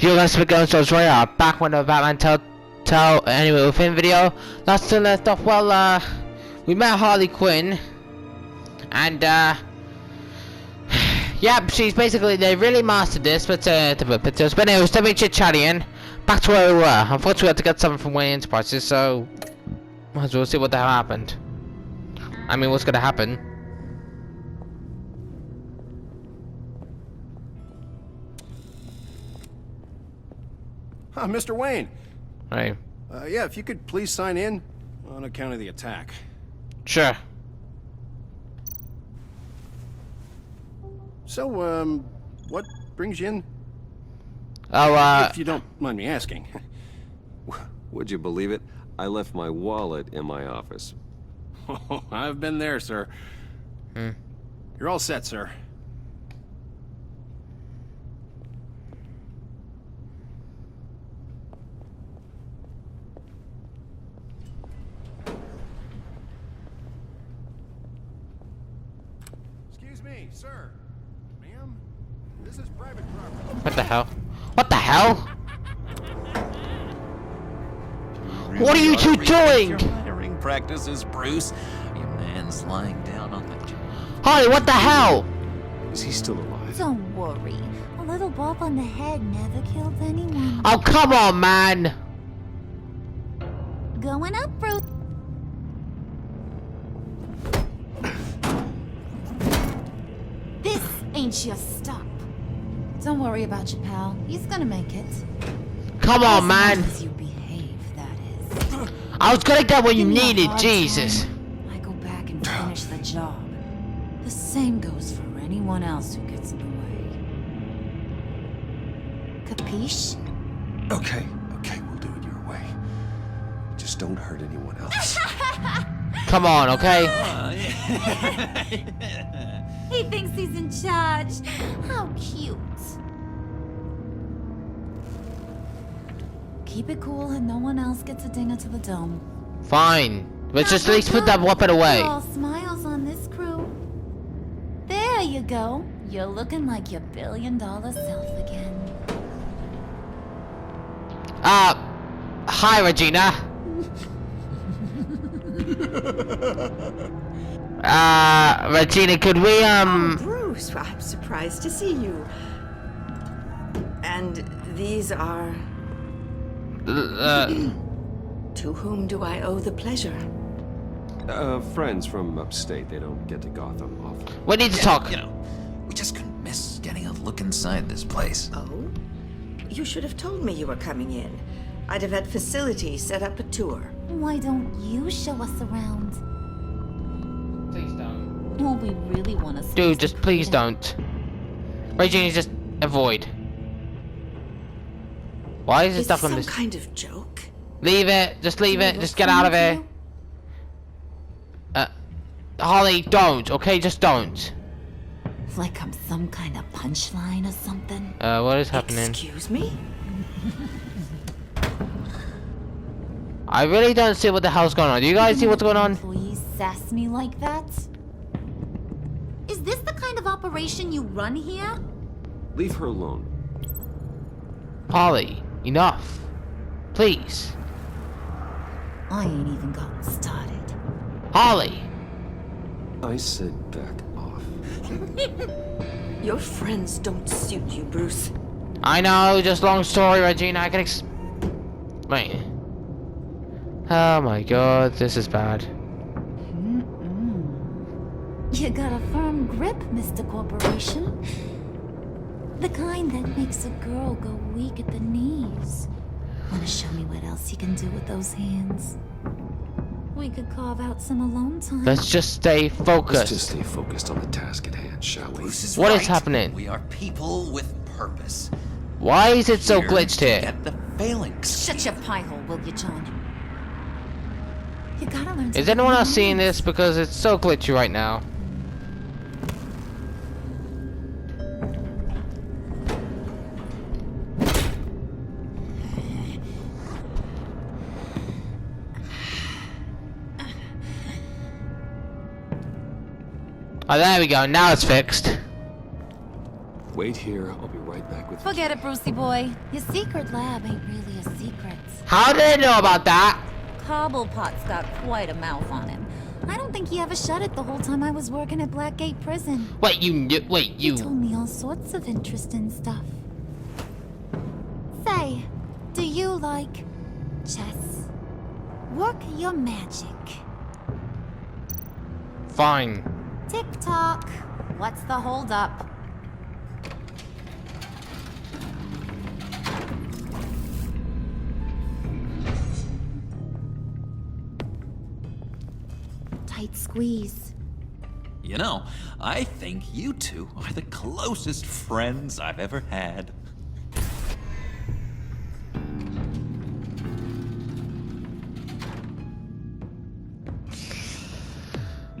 Yo guys, we're going to Australia. Back when the Batman tell anyway within video. Last time left off, well, we met Harley Quinn, and yeah, she's basically, they really mastered this, but anyways, to be chit-chatting, back to where we were. Unfortunately, we had to get something from Wayne Enterprises, so might as well see what the hell happened. I mean, what's gonna happen? Mr. Wayne. Right. Yeah, if you could please sign in on account of the attack. Sure. So, what brings you in? Oh, if you don't mind me asking. Would you believe it? I left my wallet in my office. Oh, I've been there, sir. You're all set, sir. Excuse me, sir. Ma'am, this is private property. what the hell? What the hell? What are you two doing? Your hiring practices, Bruce. Your man's lying down on the job. Harley, what the hell? Is he still alive? Don't worry. A little bump on the head never killed anyone. Oh, come on, man. Going up, Bruce. This ain't your stop. Don't worry about your pal. He's gonna make it. Come on, man. As you behave, that is. I was gonna get what you Give me a needed, hard Jesus. time, I go back and finish the job. The same goes for anyone else who gets in the way. Capiche? Okay, we'll do it your way. Just don't hurt anyone else. Come on, okay? He thinks he's in charge. How cute. Keep it cool and no one else gets a dinger to the dome. Fine. Let's just at least put that weapon away. All smiles on this crew. There you go. You're looking like your billion-dollar self again. Hi, Regina. Regina, could we, Oh, Bruce, I'm surprised to see you. And these are... To whom do I owe the pleasure? Friends from upstate. They don't get to Gotham often. we need to talk. You know, we just couldn't miss getting a look inside this place. Oh? You should have told me you were coming in. I'd have had facilities set up a tour. Why don't you show us around? Please don't. Well, we really want to. Dude, just please don't. Regina, just avoid. Why is it Is stuck this on some this? kind of joke? Leave it. Just leave it. Just get out of here. Holly, don't. Okay, just don't. Like I'm some kind of punchline or something. What is happening? Excuse me? I really don't see what the hell's going on. Do you guys see what's going on? Please sass me like that. Is this the kind of operation you run here? Leave her alone. Holly, enough. Please. I ain't even gotten started. Holly. I said back off. Your friends don't suit you, Bruce. I know, just long story, Regina. I can wait. Oh my god, this is bad. You got a firm grip, Mr. Corporation. The kind that makes a girl go weak at the knees. Wanna show me what else you can do with those hands? We could carve out some alone time. Let's just stay Let's focused. just stay focused on the task at hand, shall we? Bruce is What is right. happening? We are people with purpose. Why is it so glitched to here? Get the phalanx. Shut your pie hole, will you, John? You gotta learn to Is anyone else read seeing minds. this? Because it's so glitchy right now. Oh, there we go. Now it's fixed. Wait here. I'll be right back with Forget it, Brucey boy. Your secret lab ain't really a secret. How did they know about that? Cobblepot's got quite a mouth on him. I don't think he ever shut it the whole time I was working at Blackgate Prison. Wait, He told me all sorts of interesting stuff. Say, do you like chess? Work your magic. Fine. Tick-tock. What's the holdup? Tight squeeze. You know, I think you two are the closest friends I've ever had.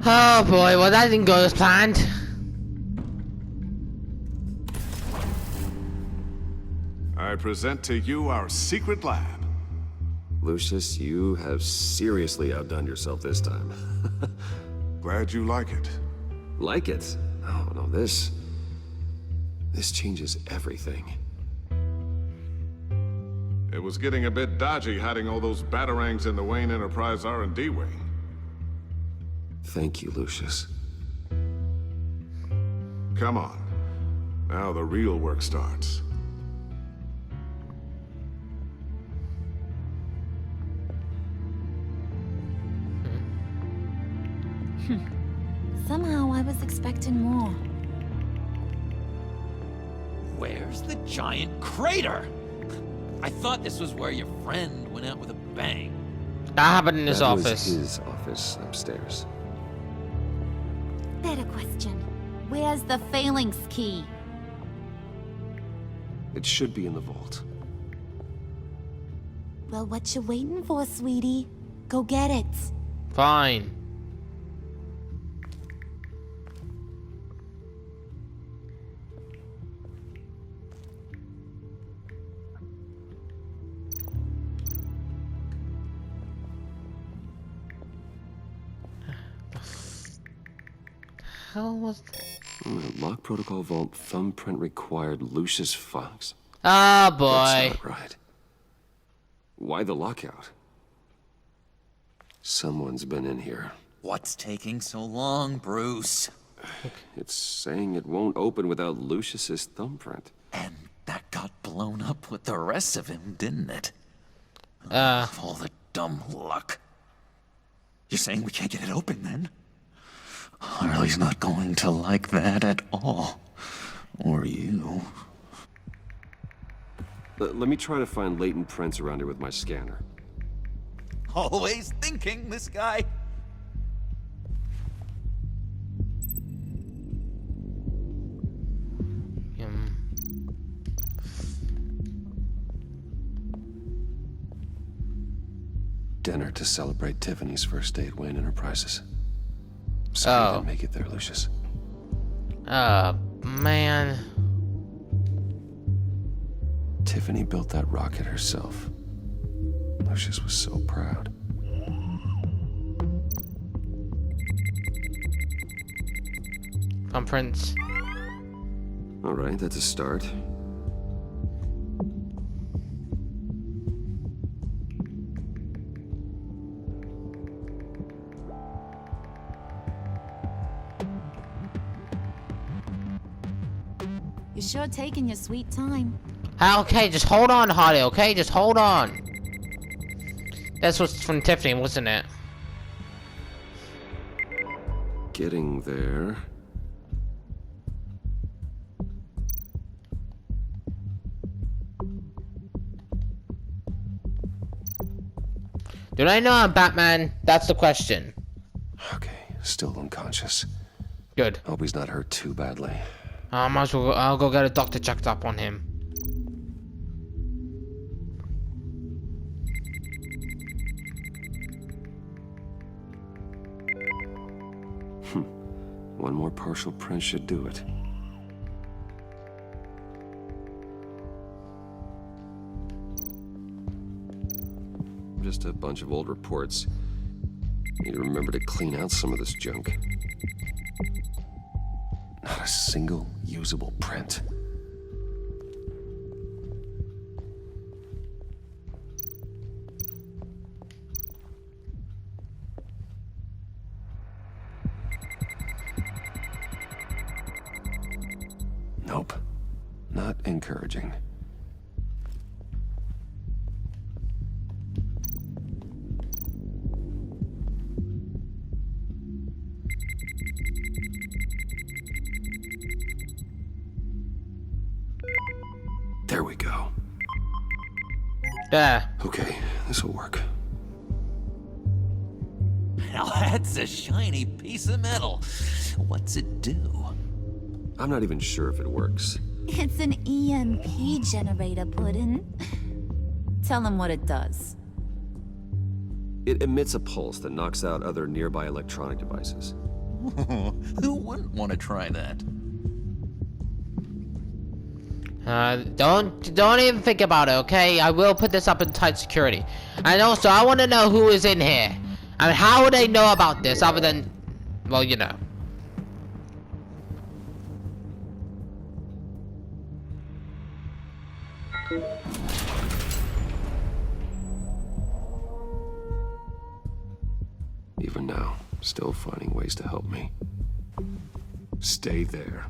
Oh boy, well that didn't go as planned. I present to you our secret lab. Lucius, you have seriously outdone yourself this time. Glad you like it. Like it? Oh, no, this changes everything. It was getting a bit dodgy hiding all those batarangs in the Wayne Enterprise R&D wing. Thank you, Lucius. Come on. Now the real work starts. Somehow I was expecting more. Where's the giant crater? I thought this was where your friend went out with a bang. That happened in his That was office. his office upstairs. Better question. Where's the phalanx key? It should be in the vault. Well, what you waiting for, sweetie? Go get it. Fine. Hell was Lock protocol vault thumbprint required Lucius Fox. oh That's boy. not right. Why the lockout? Someone's been in here. What's taking so long, Bruce? It's saying it won't open without Lucius's thumbprint. And that got blown up with the rest of him, didn't it? All the dumb luck. You're saying we can't get it open, then? Harley's not going to like that at all. Or you. Let me try to find latent prints around here with my scanner. Always thinking, this guy. Dinner to celebrate Tiffany's first day at Wayne Enterprises. Sorry I didn't make it there, Lucius. Oh man. Tiffany built that rocket herself. Lucius was so proud. Thumbprints. All right, that's a start. You're sure taking your sweet time. Okay, just hold on, Harley, okay? Just hold on. That's what's from Tiffany, wasn't it? Getting there. Do I know I'm Batman? That's the question. Okay, still unconscious. Good. Hope he's not hurt too badly. I'll go get a doctor checked up on him. One more partial print should do it. Just a bunch of old reports. Need to remember to clean out some of this junk. Not a single usable print. Nope. Not encouraging. There we go. Yeah. Okay, this'll work. Now that's a shiny piece of metal. What's it do? I'm not even sure if it works. It's an EMP generator, Puddin'. Tell him what it does. It emits a pulse that knocks out other nearby electronic devices. Who wouldn't want to try that? Don't even think about it, okay? I will put this up in tight security. And also, I want to know who is in here. I mean, how would they know about this other than, well, you know. Even now, still finding ways to help me. Stay there.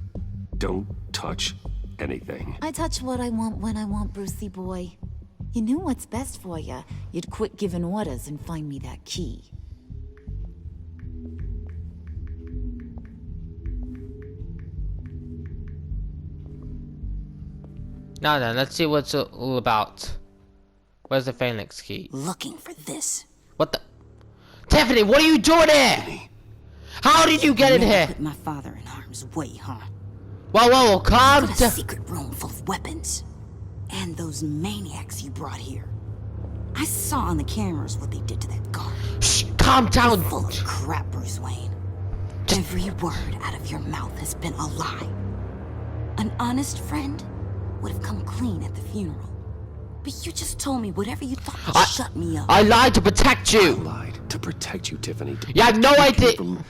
Don't touch anything. I touch what I want when I want, Brucey boy. You knew what's best for you. You'd quit giving orders and find me that key. Now then, let's see what's it all about. Where's the Phoenix key? Looking for this. What the? Tiffany, what are you doing here? How did you get in here? Put my father in harm's way, huh? Whoa, calm Got a down. secret room full of weapons. And those maniacs you brought here. I saw on the cameras what they did to that guard. Shh, calm down. Full of crap, Bruce Wayne. Every word out of your mouth has been a lie. An honest friend would have come clean at the funeral. But you just told me whatever you thought to shut me up. I lied to protect I you. lied to protect you, Tiffany. You have no idea. From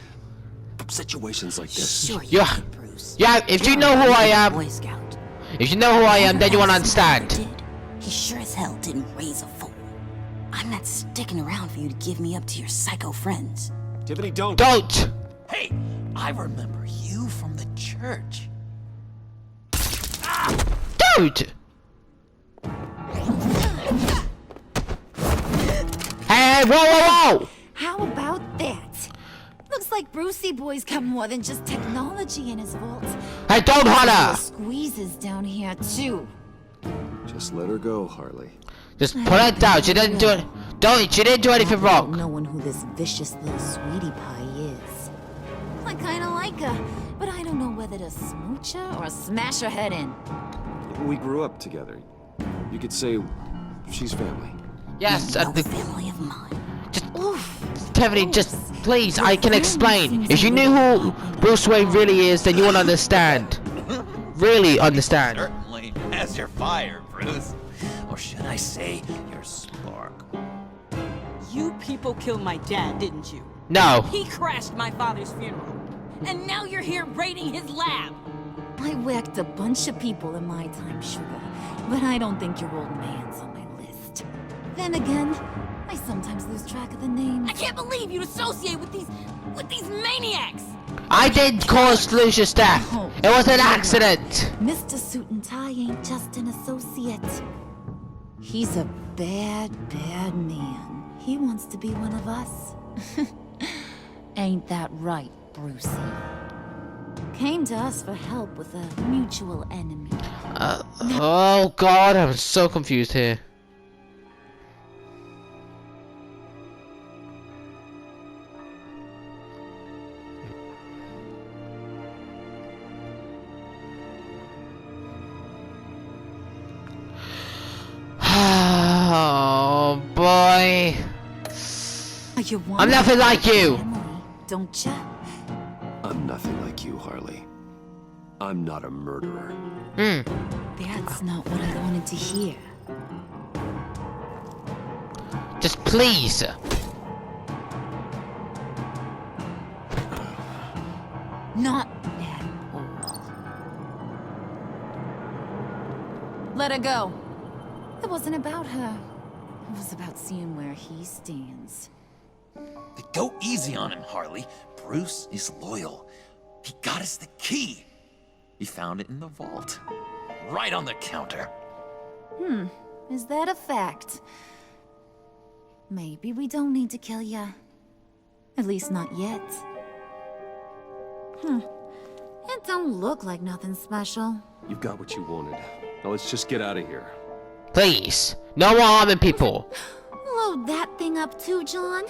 situations like this. Sure you Yeah. did, Bruce. Yeah, if you know who I am, Boy Scout. if you know who I am, then you won't Whatever else understand. he did, he sure as hell didn't raise a fool. I'm not sticking around for you to give me up to your psycho friends. Tiffany, don't. Don't. Hey, I remember you from the church. Dude. Hey, whoa. How about that? Looks like Brucey boy's got more than just technology in his vault. Hey, don't There are holler. squeezes down here, too. Just let her go, Harley. Just put it down. She didn't do it. She didn't do anything Without wrong. knowing who this vicious little sweetie pie is. I kinda like her, but I don't know whether to smooch her or smash her head in. We grew up together. You could say she's family. Yes, No family of mine. Tiffany, just please, I can explain. If you knew who Bruce Wayne really is, then you would understand. Really understand. Certainly, as your fire, Bruce. Or should I say, your spark. You people killed my dad, didn't you? No. He crashed my father's funeral. And now you're here raiding his lab. I whacked a bunch of people in my time, sugar, but I don't think your old man's on my list. Then again, I sometimes lose track of the names. I can't believe you'd associate with these maniacs. I didn't cause Lucia's death. It was an accident. Mr. Suit and Tie ain't just an associate. He's a bad man. He wants to be one of us. Ain't that right, Brucey? Came to us for help with a mutual enemy. Oh God, I'm so confused here. Oh boy. You want I'm nothing like you. family, don't ya? I'm nothing like you, Harley. I'm not a murderer. That's not what I wanted to hear. Just please. Not at all. Let her go. It wasn't about her. It was about seeing where he stands. Go easy on him, Harley. Bruce is loyal. He got us the key. You found it in the vault. Right on the counter. Is that a fact? Maybe we don't need to kill ya. At least not yet. It don't look like nothing special. You've got what you wanted. Now let's just get out of here. Please, no more harming people. Load that thing up too, John.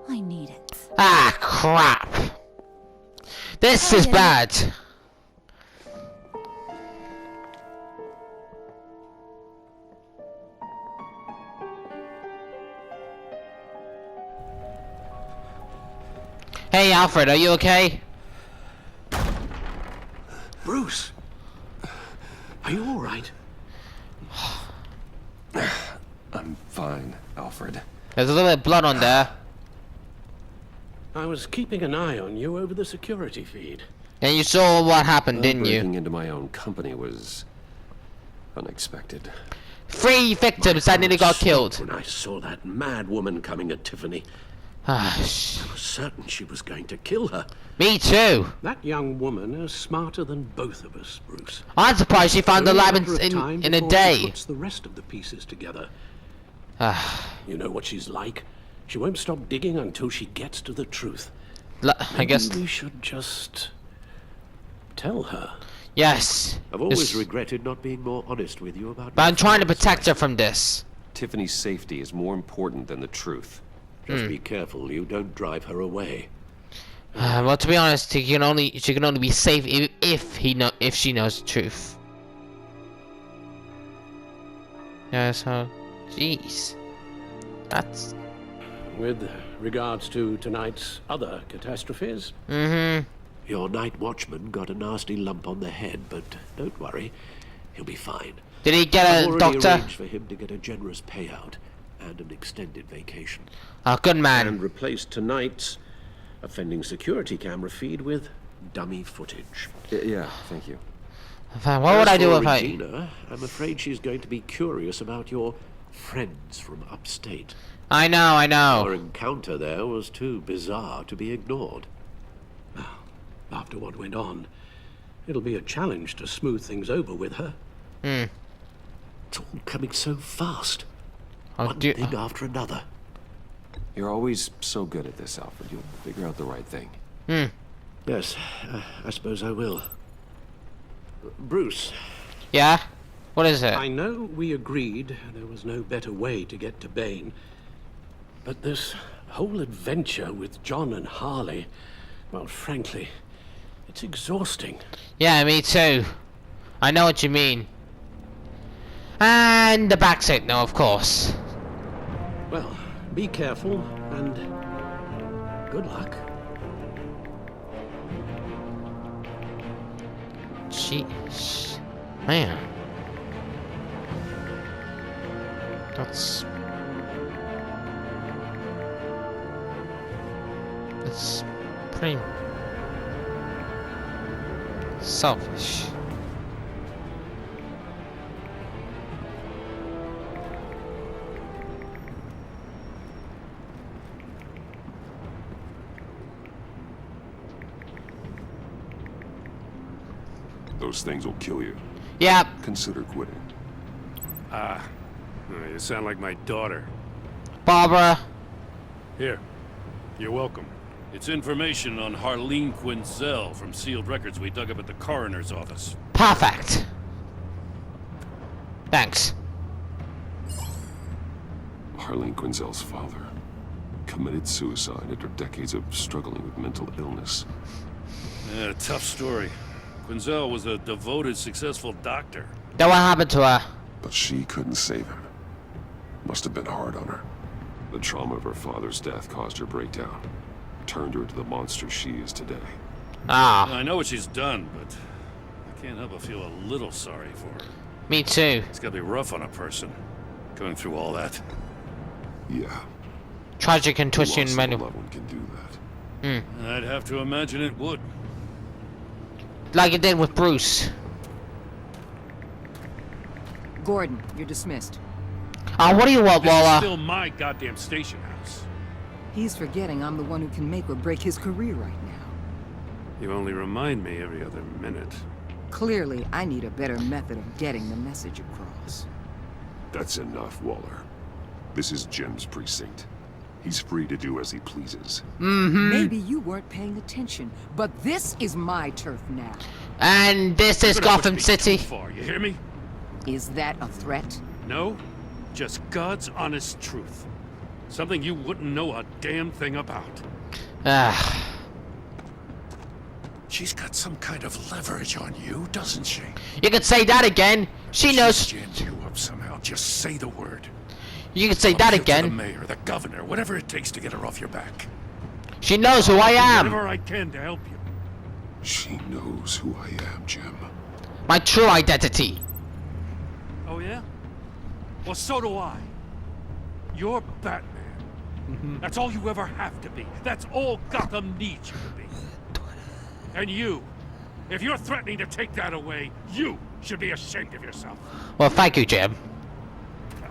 I need it. Ah, crap. This is bad. Hey, Alfred, are you okay? Bruce! Are you alright? I'm fine, Alfred. There's a little bit of blood on there. I was keeping an eye on you over the security feed. And you saw what happened, didn't Breaking you? into my own company was unexpected. 3 victims that nearly got killed. When I saw that mad woman coming at Tiffany, Ah, I was certain she was going to kill her. me too. That young woman is smarter than both of us, Bruce. I'm surprised she found the Only lab matter of time in a before she day. puts the rest of the pieces together. Ah, You know what she's like. She won't stop digging until she gets to the truth. I guess. Maybe we should just tell her. Yes. I've always This- regretted not being more honest with you about. But I'm trying to protect her from this. Tiffany's safety is more important than the truth. Just be careful you don't drive her away. Well, to be honest, she can only be safe if she knows the truth. Yeah. So, jeez, that's. With regards to tonight's other catastrophes, Your night watchman got a nasty lump on the head, but don't worry, he'll be fine. Did he get I've a already doctor? arranged for him to get a generous payout and an extended vacation. Oh, good man. and replaced tonight's offending security camera feed with dummy footage. Yeah, thank you. What would I do As if for I? Regina, I'm afraid she's going to be curious about your friends from upstate. I know. Our encounter there was too bizarre to be ignored. After what went on, it'll be a challenge to smooth things over with her. It's all coming so fast. Oh, One dear. thing after another. You're always so good at this, Alfred. You'll figure out the right thing. Yes, I suppose I will. Bruce, Yeah. What is it? I know we agreed there was no better way to get to Bane, but this whole adventure with John and Harley, well, frankly, it's exhausting. Yeah, me too. I know what you mean. And the back seat, no, of course. Well, be careful and good luck. Jeez, man. That's pretty selfish. Those things will kill you. Yep. Consider quitting. You sound like my daughter. Barbara. Here. You're welcome. It's information on Harleen Quinzel from sealed records we dug up at the coroner's office. Perfect. Thanks. Harleen Quinzel's father committed suicide after decades of struggling with mental illness. Yeah, tough story. Quinzel was a devoted, successful doctor. Then what happened to her? But she couldn't save him. Must have been hard on her. The trauma of her father's death caused her breakdown. Turned her into the monster she is today. Ah, I know what she's done, but I can't help but feel a little sorry for her. me too. It's gotta be rough on a person, going through all that. Yeah. Tragic and the twisting loss of a many. loved one can do that. I'd have to imagine it would. Like it did with Bruce. Gordon, you're dismissed. What do you want, This is Waller? still my goddamn station house. He's forgetting I'm the one who can make or break his career right now. You only remind me every other minute. Clearly, I need a better method of getting the message across. That's enough, Waller. This is Jim's precinct. He's free to do as he pleases. Maybe you weren't paying attention, but this is my turf now. And this is Gotham City. Too far, you hear me? Is that a threat? No, just God's honest truth. Something you wouldn't know a damn thing about. She's got some kind of leverage on you, doesn't she? You could say that again. She knows. She's jammed you up somehow. Just say the word. You could say that Appeal to the again. mayor, the governor, whatever it takes to get her off your back. She knows who I am. Whatever I can to help you. She knows who I am, Jim. My true identity. Oh yeah? Well, so do I. You're Batman. That's all you ever have to be. That's all Gotham needs you to be. And you, if you're threatening to take that away, you should be ashamed of yourself. Well, thank you, Jim.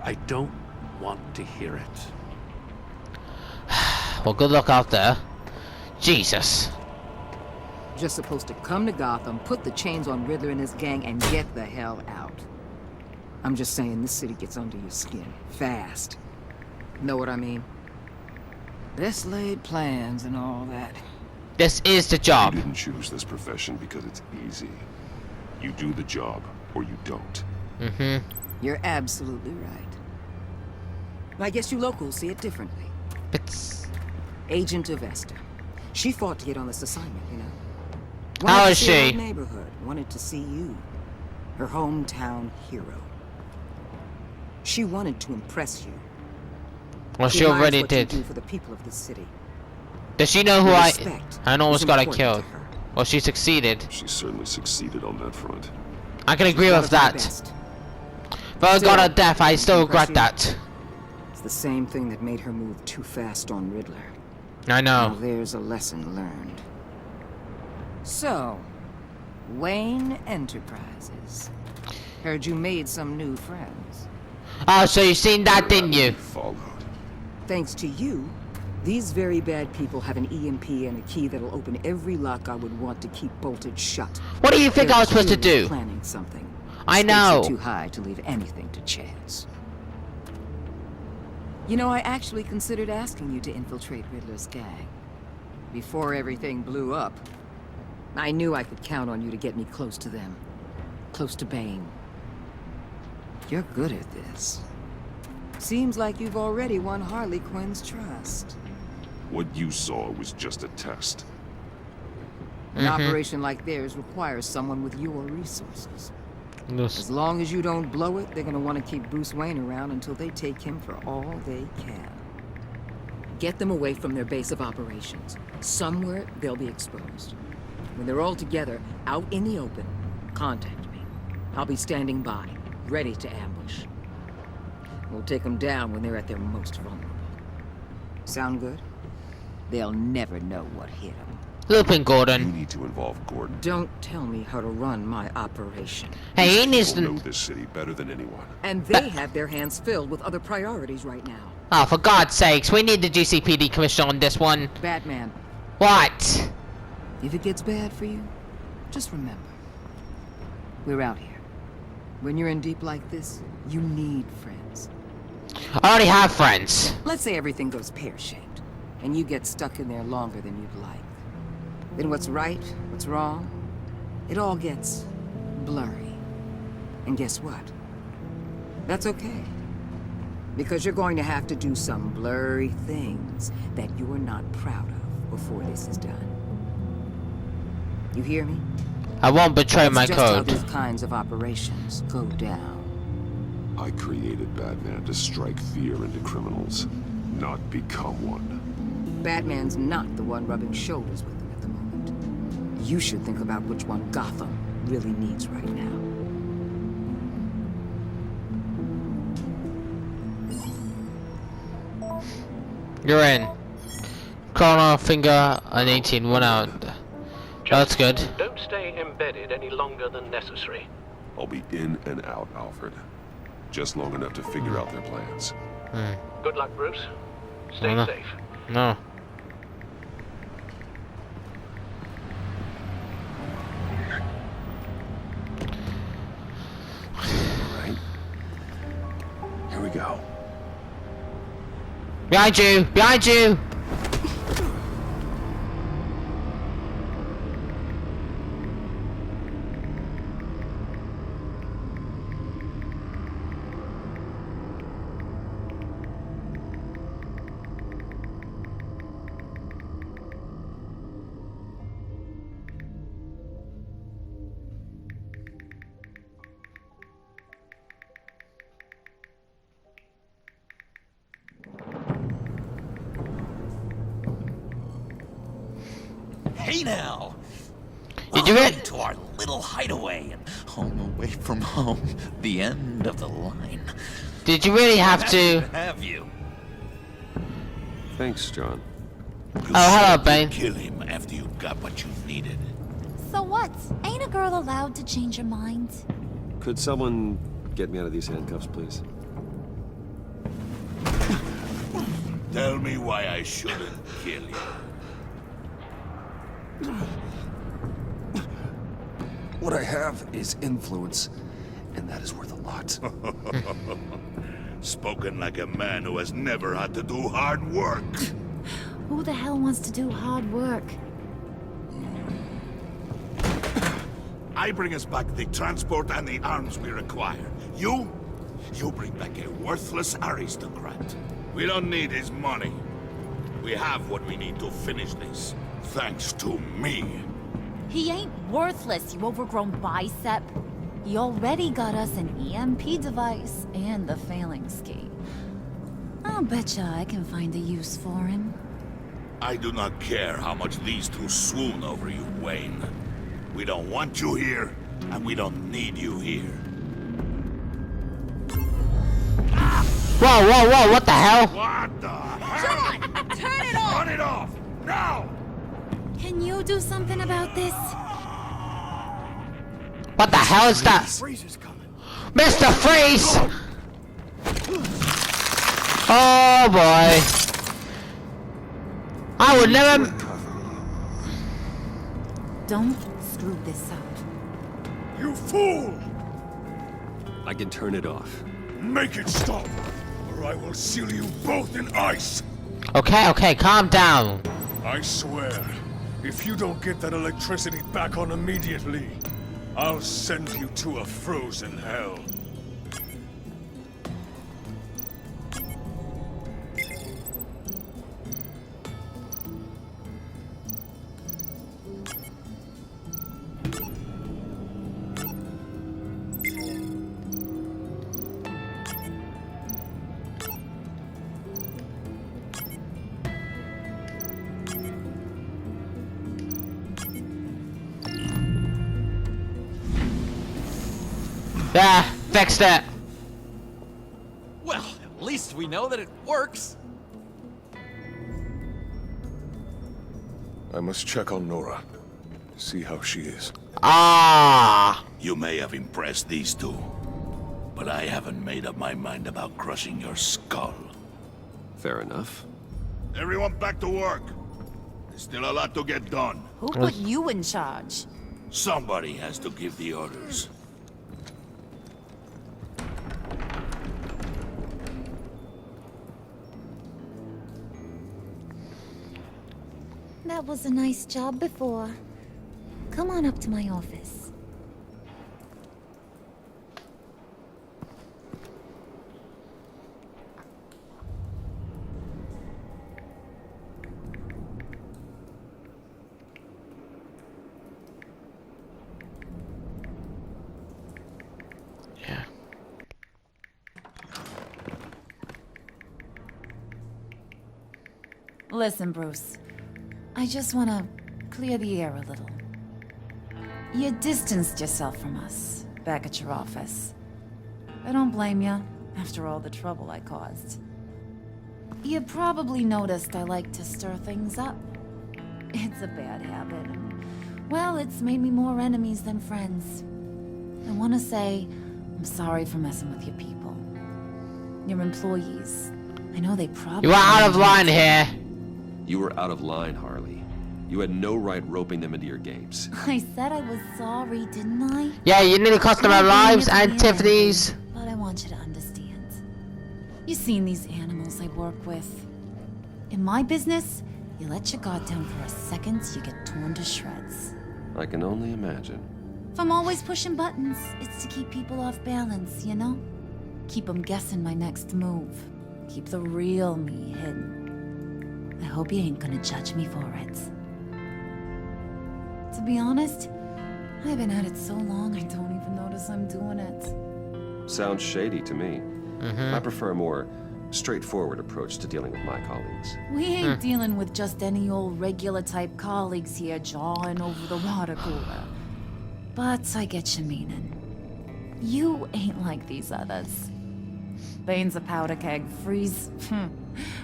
I don't want to hear it. Well, good luck out there. Jesus. Just supposed to come to Gotham, put the chains on Riddler and his gang, and get the hell out. I'm just saying, this city gets under your skin. Fast. Know what I mean? Best laid plans and all that. This is the job. You didn't choose this profession because it's easy. You do the job, or you don't. You're absolutely right. I guess you locals see it differently. It's... Agent of Esther. She fought to get on this assignment, you know. How Wanted is to see her she? neighborhood. Wanted to see you. Her hometown hero. She wanted to impress you. Well, she admires already what you did. do for the people of this city. Does she know who Your I... respect I almost is got her important killed. to her. Well, she succeeded. She certainly succeeded on that front. I can agree One with of your that. best. But I got Still, her death, I still impress regret you? that. It's the same thing that made her move too fast on Riddler. I Now know. there's a lesson learned. So, Wayne Enterprises. Heard you made some new friends. Oh, so you seen that, didn't you? Followed. Thanks to you, these very bad people have an EMP and a key that'll open every lock I would want to keep bolted shut. What do you think They're I was supposed to clearly do? Planning something. I Stakes are know. too high to leave anything to chance. You know, I actually considered asking you to infiltrate Riddler's gang. Before everything blew up, I knew I could count on you to get me close to them. Close to Bane. You're good at this. Seems like you've already won Harley Quinn's trust. What you saw was just a test. An operation like theirs requires someone with your resources. As long as you don't blow it, they're gonna want to keep Bruce Wayne around until they take him for all they can. Get them away from their base of operations. Somewhere they'll be exposed. When they're all together, out in the open, contact me. I'll be standing by, ready to ambush. We'll take them down when they're at their most vulnerable. Sound good? They'll never know what hit them. Lupin You Gordon. need to involve Gordon. Don't tell me how to run my operation. Hey, he needs People to... know this city better than anyone. And they have their hands filled with other priorities right now. Oh, for God's sakes, we need the GCPD commissioner on this one. Batman, What? if it gets bad for you, just remember. We're out here. When you're in deep like this, you need friends. I already have friends. Let's say everything goes pear-shaped, and you get stuck in there longer than you'd like. Then what's right, what's wrong, it all gets blurry. And guess what? That's okay. Because you're going to have to do some blurry things that you're not proud of before this is done. You hear me? I won't betray That's my just how code. these kinds of operations go down. I created Batman to strike fear into criminals, not become one. Batman's not the one rubbing shoulders with them at the moment. You should think about which one Gotham really needs right now. You're in. Corner, finger, and 18, 1 out. That's good. Don't stay embedded any longer than necessary. I'll be in and out, Alfred. Just long enough to figure out their plans. Good luck, Bruce. Stay No. safe. No. go. Behind you! Behind you! Hey now! Did you Welcome to our little hideaway and home away from home. The end of the line. Did you really have to? Have you? Thanks, John. Oh, hello, Bane. Kill him after you got what you needed. So what? Ain't a girl allowed to change her mind? Could someone get me out of these handcuffs, please? Tell me why I shouldn't kill you. What I have is influence, and that is worth a lot. Spoken like a man who has never had to do hard work. Who the hell wants to do hard work? I bring us back the transport and the arms we require. You bring back a worthless aristocrat. We don't need his money. We have what we need to finish this, thanks to me. He ain't worthless, you overgrown bicep. He already got us an EMP device and the failing ski. I'll betcha I can find a use for him. I do not care how much these two swoon over you, Wayne. We don't want you here, and we don't need you here. Whoa, whoa, whoa, what the hell? What the hell? John! Turn it off! Turn it off! Now! Can you do something about this? What the hell is that? Freeze is coming. Mr. Freeze! Oh boy. I would never... Don't screw this up. You fool! I can turn it off. Make it stop, or I will seal you both in ice! Okay, okay, calm down. I swear, if you don't get that electricity back on immediately, I'll send you to a frozen hell. Yeah, fixed it. Well, at least we know that it works. I must check on Nora. See how she is. Ah. You may have impressed these two, but I haven't made up my mind about crushing your skull. Fair enough. Everyone back to work. There's still a lot to get done. Who put you in charge? Somebody has to give the orders. That was a nice job before. Come on up to my office. Yeah. Listen, Bruce. I just want to clear the air a little. You distanced yourself from us, back at your office. I don't blame you, after all the trouble I caused. You probably noticed I like to stir things up. It's a bad habit, and, well, it's made me more enemies than friends. I want to say, I'm sorry for messing with your people. Your employees. I know they probably... You are out of line here. You were out of line, Harley. You had no right roping them into your games. I said I was sorry, didn't I? Yeah, you nearly cost them our lives and Tiffany's. But I want you to understand. You seen these animals I work with. In my business, you let your guard down for a second, you get torn to shreds. I can only imagine. If I'm always pushing buttons, it's to keep people off balance, you know? Keep them guessing my next move. Keep the real me hidden. I hope you ain't gonna judge me for it. To be honest, I've been at it so long I don't even notice I'm doing it. Sounds shady to me. I prefer a more straightforward approach to dealing with my colleagues. We ain't dealing with just any old regular type colleagues here jawing over the water cooler. But I get your meaning. You ain't like these others. Bane's a powder keg. Freeze.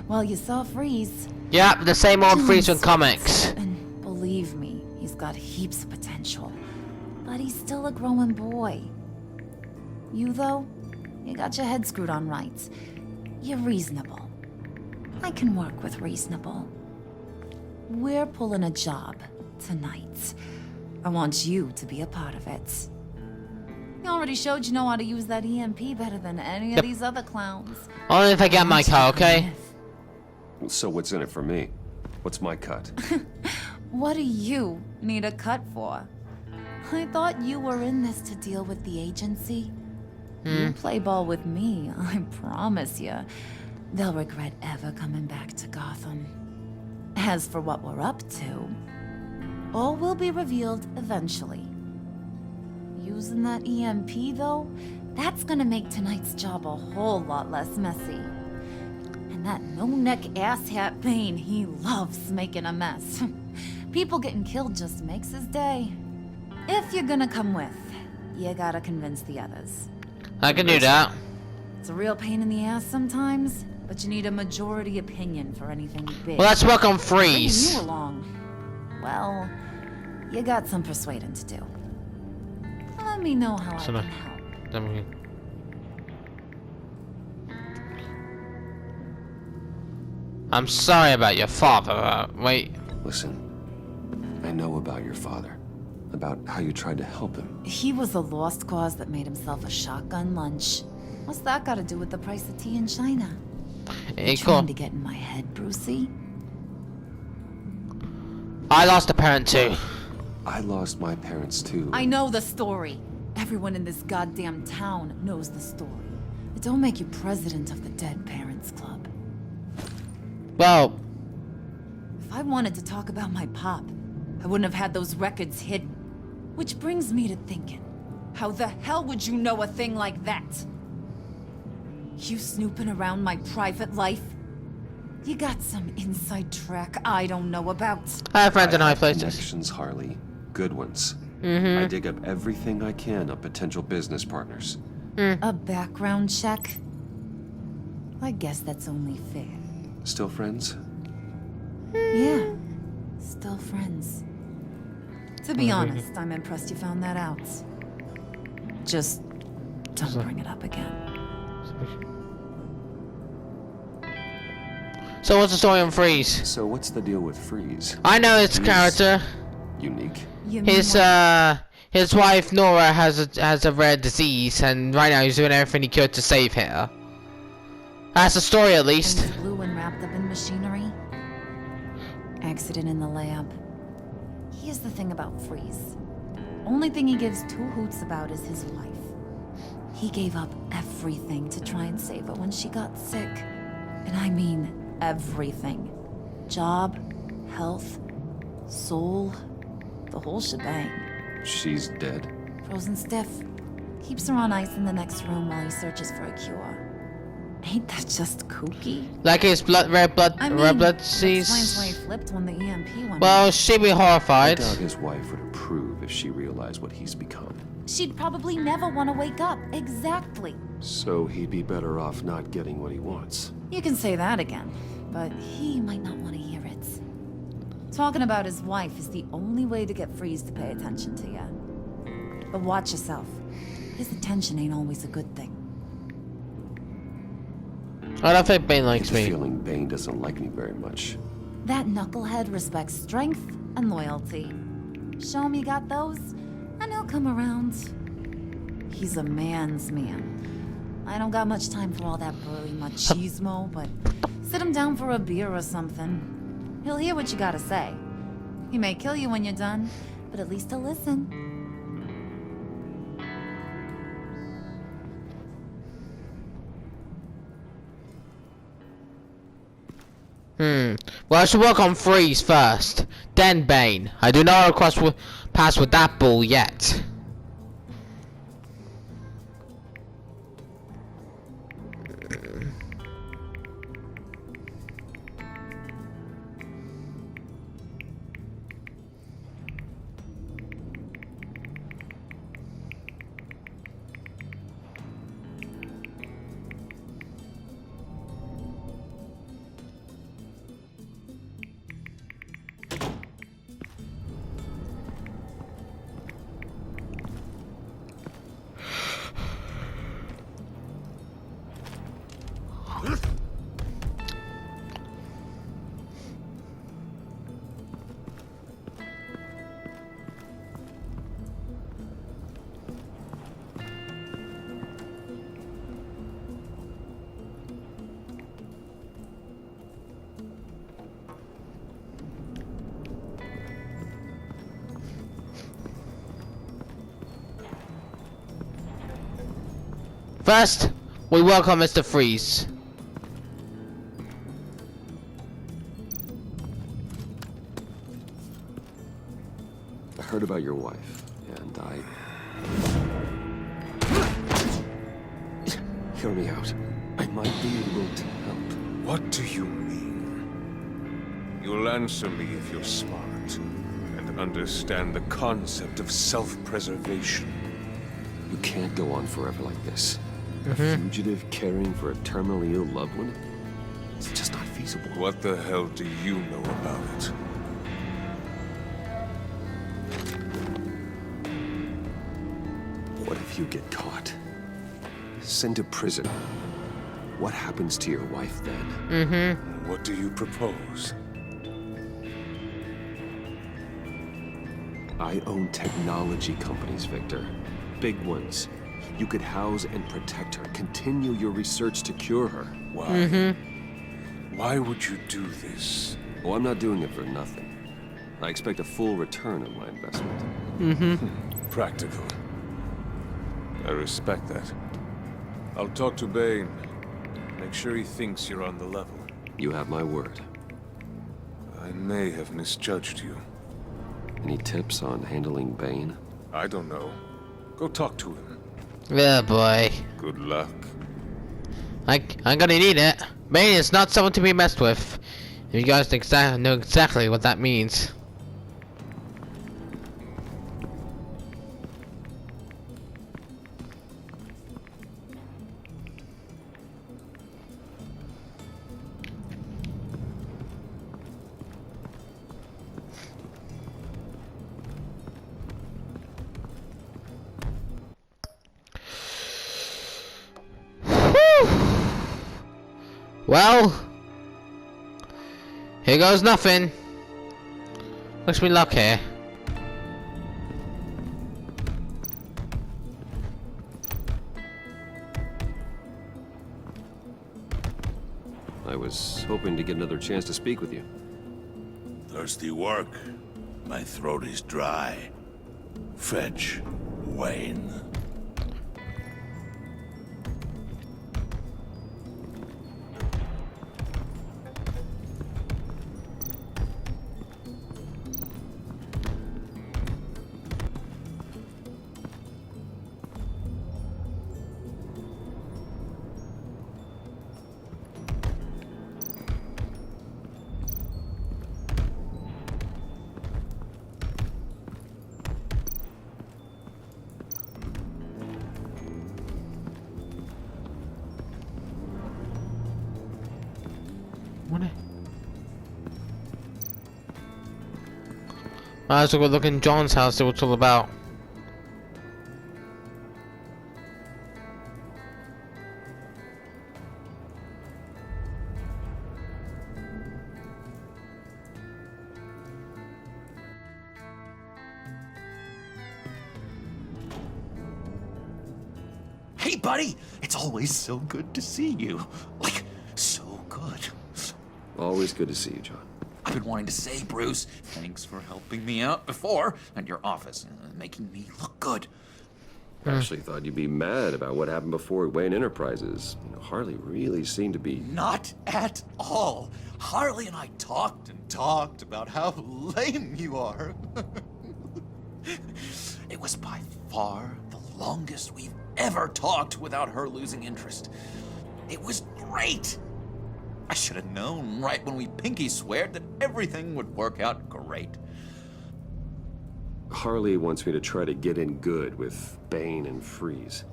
Well, you saw Freeze. Yep, the same old Freeze from comics. And believe me, he's got heaps of potential. But he's still a growing boy. You, though, you got your head screwed on right. You're reasonable. I can work with reasonable. We're pulling a job tonight. I want you to be a part of it. You already showed you know how to use that EMP better than any of these other clowns. Only if I get my car, okay? So what's in it for me? What's my cut? What do you need a cut for? I thought you were in this to deal with the agency. You play ball with me, I promise you. They'll regret ever coming back to Gotham. As for what we're up to, all will be revealed eventually. Using that EMP, though, that's gonna make tonight's job a whole lot less messy. And that no-neck asshat Bane, he loves making a mess. People getting killed just makes his day. If you're gonna come with, you gotta convince the others. I can do that. It's a real pain in the ass sometimes, but you need a majority opinion for anything big. Well, let's work on Bringing Freeze. you along, well, you got some persuading to do. Let me know how I can help. I'm sorry about your father. Wait. Listen, I know about your father. About how you tried to help him. He was a lost cause that made himself a shotgun lunch. What's that got to do with the price of tea in China? Hey, You trying to get in my head, Brucey? I lost a parent too. I lost my parents too. I know the story. Everyone in this goddamn town knows the story. It don't make you president of the Dead Parents Club. Well, if I wanted to talk about my pop, I wouldn't have had those records hidden. Which brings me to thinking, how the hell would you know a thing like that? You snooping around my private life? You got some inside track I don't know about. I have friends in high have places. Connections, Harley. Good ones. I dig up everything I can of potential business partners. A background check? I guess that's only fair. Still friends? Yeah, still friends. To be honest, I'm impressed you found that out. Just don't bring it up again. So what's the story on Freeze? So what's the deal with Freeze? I know his character. Unique. His wife Nora has a rare disease, and right now he's doing everything he could to save her. That's the story, at least. Things blue and wrapped up in machinery. Accident in the lab. Here's the thing about Freeze. Only thing he gives two hoots about is his wife. He gave up everything to try and save her when she got sick. And I mean everything. Job, health, soul, the whole shebang. She's dead. Frozen stiff. Keeps her on ice in the next room while he searches for a cure. Ain't that just kooky? Like his red blood disease. Explains why he flipped when the EMP went Well, off. she'd be horrified. I doubt his wife would approve if she realized what he's become. She'd probably never want to wake up. Exactly. So he'd be better off not getting what he wants. You can say that again, but he might not want to hear it. Talking about his wife is the only way to get Freeze to pay attention to you. But watch yourself. His attention ain't always a good thing. I don't think Bane likes I get the me. feeling Bane doesn't like me very much. That knucklehead respects strength and loyalty. Show him you got those, and he'll come around. He's a man's man. I don't got much time for all that burly machismo, but sit him down for a beer or something. He'll hear what you gotta say. He may kill you when you're done, but at least he'll listen. Well, I should work on Freeze first, then Bane. I do not want to cross paths with that bull yet. First, we welcome Mr. Freeze. I heard about your wife, and Hear me out. I might be able to help. What do you mean? You'll answer me if you're smart, and understand the concept of self-preservation. You can't go on forever like this. A fugitive caring for a terminally ill loved one? It's just not feasible. What the hell do you know about it? What if you get caught? Sent to prison? What happens to your wife then? What do you propose? I own technology companies, Victor. Big ones. You could house and protect her. Continue your research to cure her. Why? Why would you do this? Oh, I'm not doing it for nothing. I expect a full return on my investment. Practical. I respect that. I'll talk to Bane. Make sure he thinks you're on the level. You have my word. I may have misjudged you. Any tips on handling Bane? I don't know. Go talk to him. Yeah, boy. Good luck. I'm gonna need it. Bane is not someone to be messed with. You guys know exactly what that means. Well, here goes nothing. Wish me luck here. I was hoping to get another chance to speak with you. Thirsty work? My throat is dry. Fetch Wayne. Might as well go look in John's house, see what it's all about. Hey, Hey, buddy! It's always so good to see you. Like, so good. Always good to see you, John. I've been wanting to say, Bruce, thanks for helping me out before at your office, making me look good. I actually thought you'd be mad about what happened before Wayne Enterprises. Harley really seemed to be... Not at all. Harley and I talked and talked about how lame you are. It was by far the longest we've ever talked without her losing interest. It was great. I should have known right when we pinky sweared that everything would work out great. Harley wants me to try to get in good with Bane and Freeze.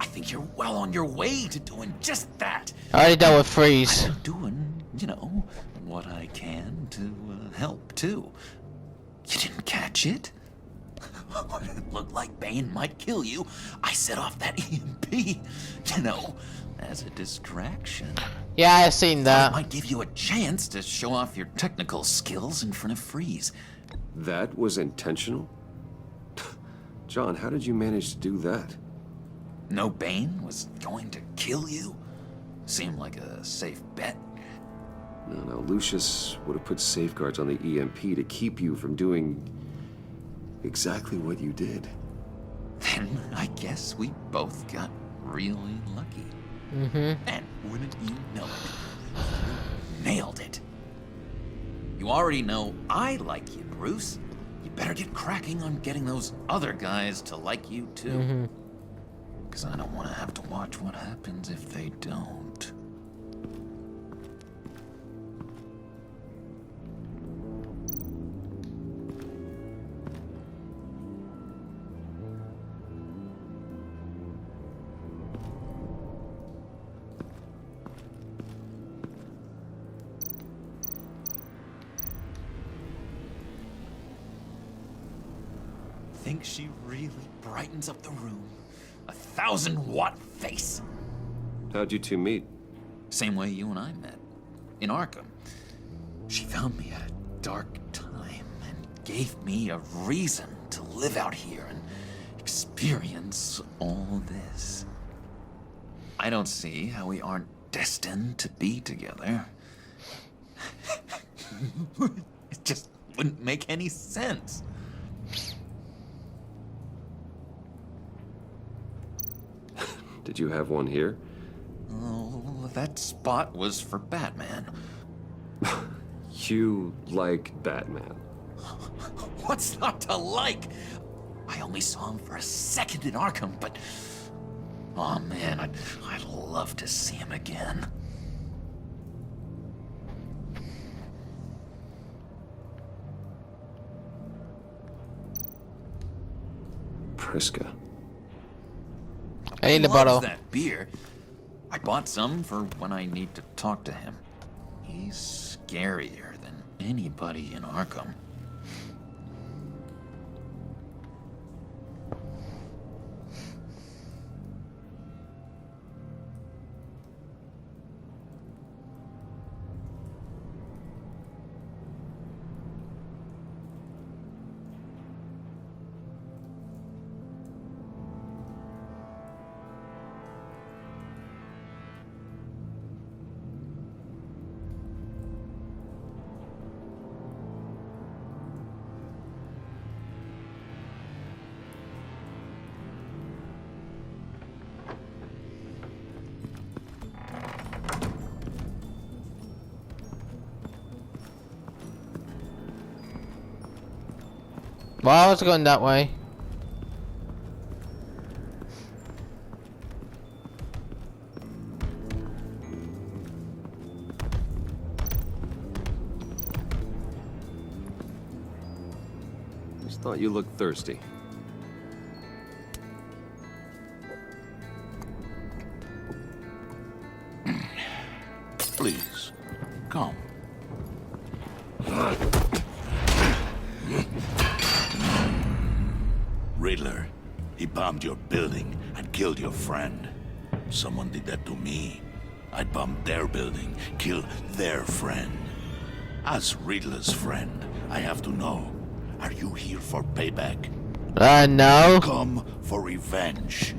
I think you're well on your way to doing just that. I already dealt with Freeze. I'm doing, you know, what I can to help, too. You didn't catch it? When it looked like Bane might kill you, I set off that EMP, you know, as a distraction. Yeah, I've seen that. It might give you a chance to show off your technical skills in front of Freeze. That was intentional? John, how did you manage to do that? No Bane was going to kill you? Seemed like a safe bet. No, Lucius would have put safeguards on the EMP to keep you from doing exactly what you did. Then I guess we both got really lucky. And wouldn't you know it, you nailed it. You already know I like you, Bruce. You better get cracking on getting those other guys to like you, too. Because I don't want to have to watch what happens if they don't. Think she really brightens up the room. 1,000-watt face. How'd you two meet? Same way you and I met. In Arkham. She found me at a dark time and gave me a reason to live out here and experience all this. I don't see how we aren't destined to be together. It just wouldn't make any sense. Did you have one here? Oh, that spot was for Batman. You like Batman? What's not to like? I only saw him for a second in Arkham, but... oh man, I'd love to see him again. Priska. I need a bottle. That beer. I bought some for when I need to talk to him. He's scarier than anybody in Arkham. Well, I was going that way. Just thought you looked thirsty. Please, come. Riddler, he bombed your building and killed your friend. Someone did that to me. I bombed their building, killed their friend. As Riddler's friend, I have to know, are you here for payback? No. Come for revenge.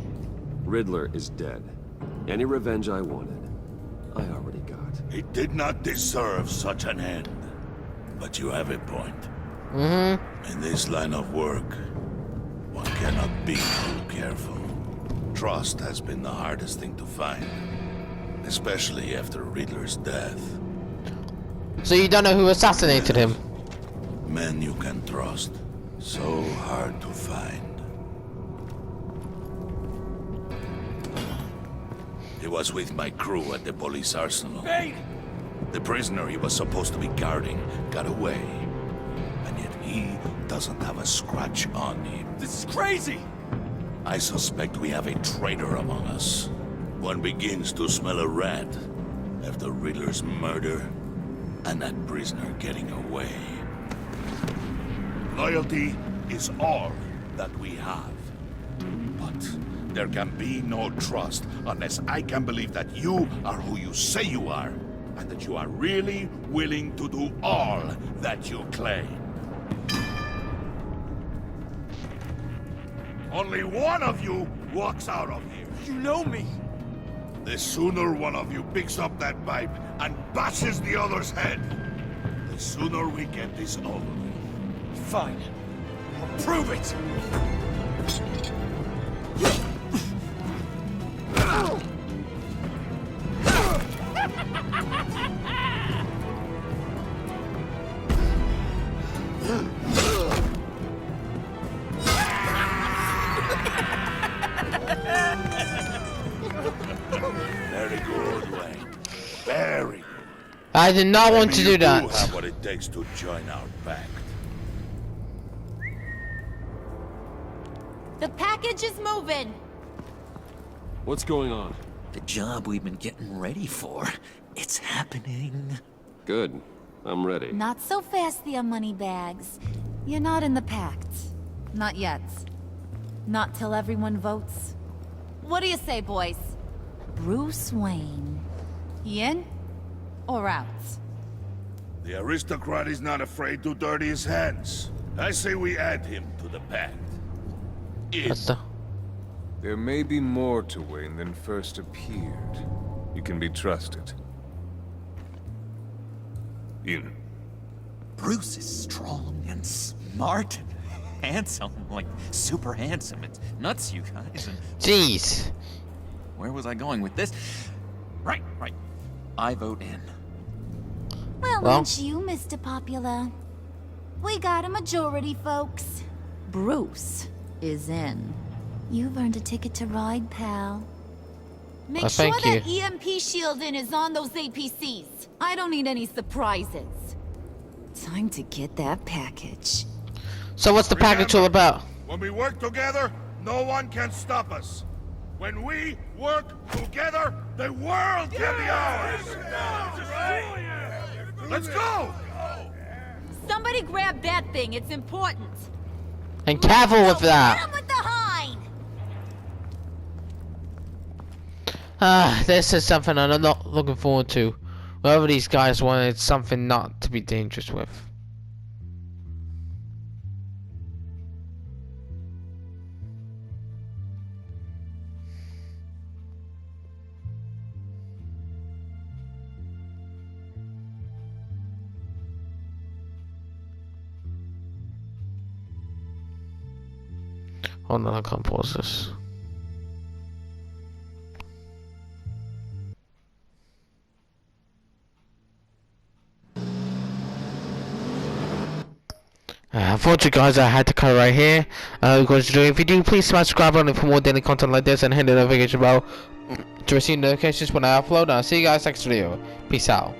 Riddler is dead. Any revenge I wanted, I already got. He did not deserve such an end. But you have a point. In this line of work, one cannot be too careful. Trust has been the hardest thing to find. Especially after Riddler's death. So you don't know who assassinated him? Men you can trust. So hard to find. He was with my crew at the police arsenal. Bane! The prisoner he was supposed to be guarding got away. And yet he doesn't have a scratch on him. This is crazy! I suspect we have a traitor among us. One begins to smell a rat after Riddler's murder and that prisoner getting away. Loyalty is all that we have. But there can be no trust unless I can believe that you are who you say you are, and that you are really willing to do all that you claim. Only one of you walks out of here. You know me! The sooner one of you picks up that pipe and bashes the other's head, the sooner we get this over with. Fine. I'll prove it! Very good, Wayne. Very good. I did not want to Maybe do that. You have what it takes to join our pact. The package is moving. What's going on? The job we've been getting ready for. It's happening. Good. I'm ready. Not so fast, the Moneybags. You're not in the pact. Not yet. Not till everyone votes. What do you say, boys? Bruce Wayne. He in or out? The aristocrat is not afraid to dirty his hands. I say we add him to the pact. There may be more to Wayne than first appeared. You can be trusted. In. Bruce is strong and smart and handsome, like super handsome. It's nuts, you guys. And Jeez. where was I going with this? Right. I vote in. Well, ain't you, Mr. Popular? We got a majority, folks. Bruce is in. You've earned a ticket to ride, pal. Make sure that EMP shielding is on those APCs. I don't need any surprises. Time to get that package. So what's the package all about? When we work together, no one can stop us. When we work together, the world can be ours. Let's go! Somebody grab that thing. It's important. And careful with that. Hit him with the hind. This is something I'm not looking forward to. Whoever these guys wanted something not to be dangerous with. Hold on, I can't pause this. Unfortunately guys, I had to cut right here. If you do, please smash subscribe button for more daily content like this and hit the notification bell to receive notifications when I upload. I'll see you guys next video. Peace out.